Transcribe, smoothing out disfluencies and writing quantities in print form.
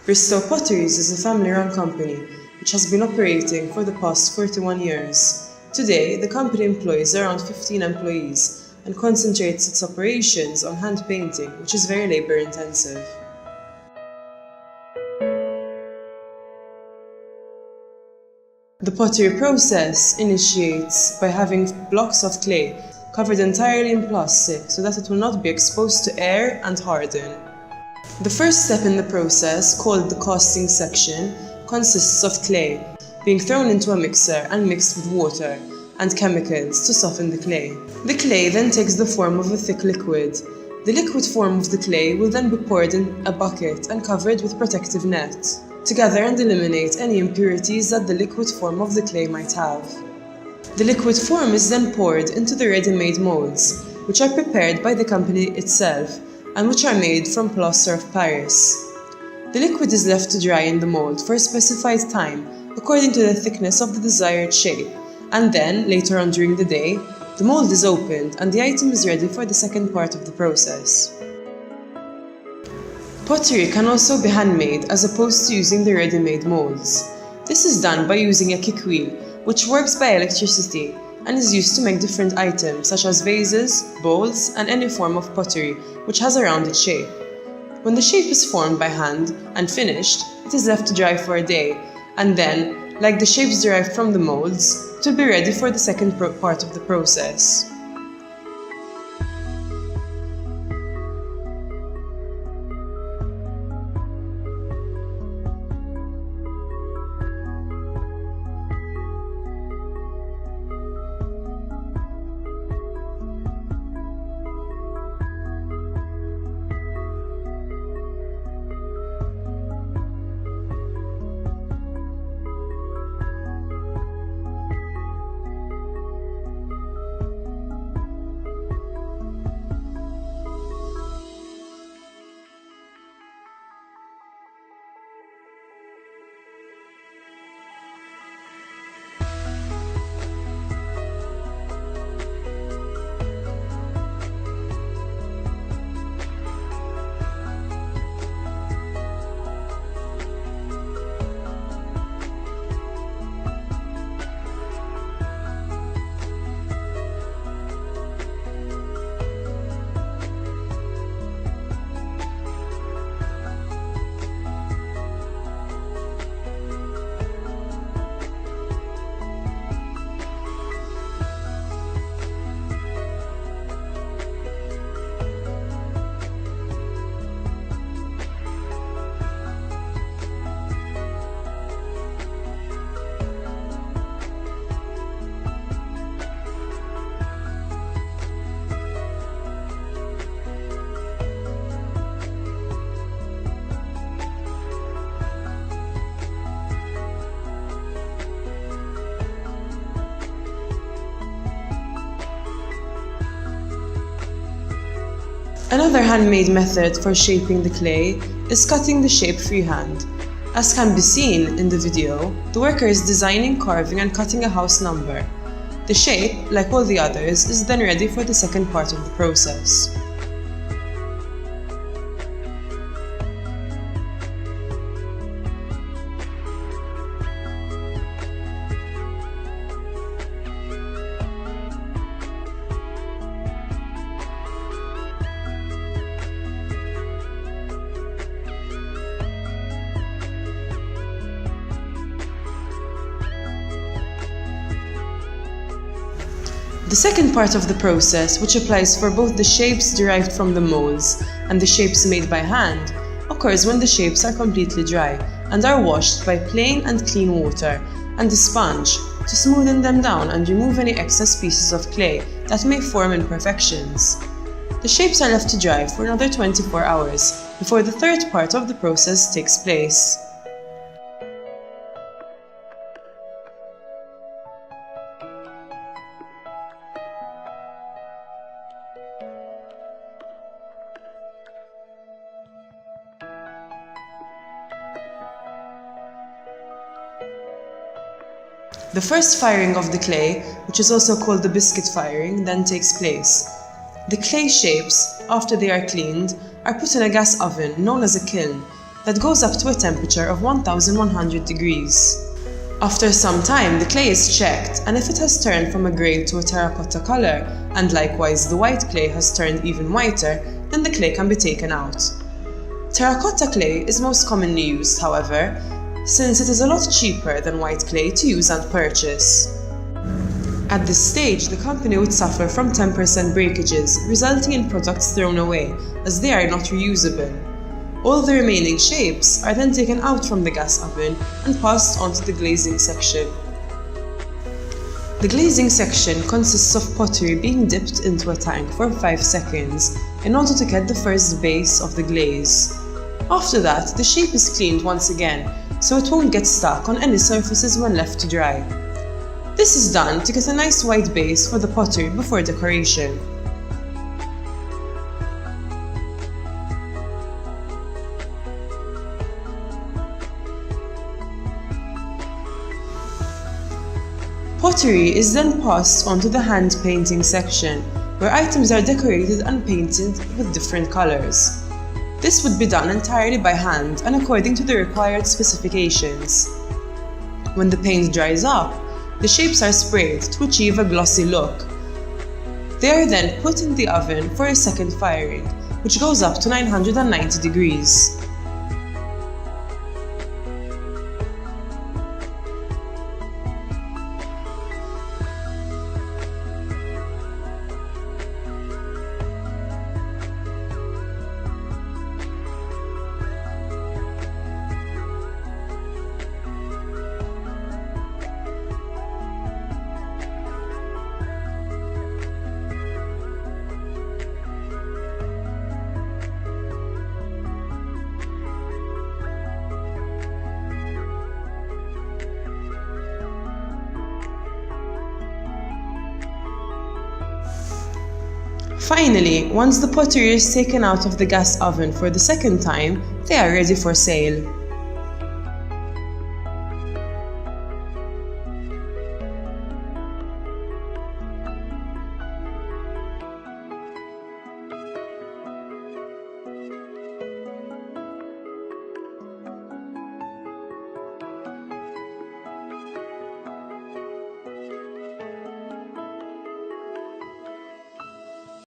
Bristow Potteries is a family-run company which has been operating for the past 41 years. Today, the company employs around 15 employees and concentrates its operations on hand painting, which is very labor-intensive. The pottery process initiates by having blocks of clay covered entirely in plastic so that it will not be exposed to air and harden. The first step in the process, called the casting section, consists of clay being thrown into a mixer and mixed with water and chemicals to soften the clay. The clay then takes the form of a thick liquid. The liquid form of the clay will then be poured in a bucket and covered with protective net to gather and eliminate any impurities that the liquid form of the clay might have. The liquid form is then poured into the ready-made molds, which are prepared by the company itself and which are made from plaster of Paris. The liquid is left to dry in the mold for a specified time according to the thickness of the desired shape, and then, later on during the day, the mold is opened and the item is ready for the second part of the process. Pottery can also be handmade as opposed to using the ready-made molds. This is done by using a kick wheel, which works by electricity and is used to make different items such as vases, bowls, and any form of pottery which has a rounded shape. When the shape is formed by hand and finished, it is left to dry for a day, and then, like the shapes derived from the molds, it will be ready for the second part of the process. Another handmade method for shaping the clay is cutting the shape freehand. As can be seen in the video, the worker is designing, carving, and cutting a house number. The shape, like all the others, is then ready for the second part of the process. The second part of the process, which applies for both the shapes derived from the molds and the shapes made by hand, occurs when the shapes are completely dry and are washed by plain and clean water and a sponge to smoothen them down and remove any excess pieces of clay that may form imperfections. The shapes are left to dry for another 24 hours before the third part of the process takes place. The first firing of the clay, which is also called the biscuit firing, then takes place. The clay shapes, after they are cleaned, are put in a gas oven known as a kiln. that goes up to a temperature of 1100 degrees. After some time, the clay is checked, and if it has turned from a grey to a terracotta colour, and likewise the white clay has turned even whiter, then the clay can be taken out. Terracotta clay is most commonly used, however, since it is a lot cheaper than white clay to use and purchase. At this stage, the company would suffer from 10% breakages, resulting in products thrown away, as they are not reusable. All the remaining shapes are then taken out from the gas oven and passed onto the glazing section. The glazing section consists of pottery being dipped into a tank for 5 seconds in order to get the first base of the glaze. After that, the shape is cleaned once again, so it won't get stuck on any surfaces when left to dry. This is done to get a nice white base for the pottery before decoration. Pottery is then passed onto the hand painting section, where items are decorated and painted with different colours. This would be done entirely by hand and according to the required specifications. When the paint dries up, the shapes are sprayed to achieve a glossy look. They are then put in the oven for a second firing, which goes up to 990 degrees. Finally, once the pottery is taken out of the gas oven for the second time, they are ready for sale.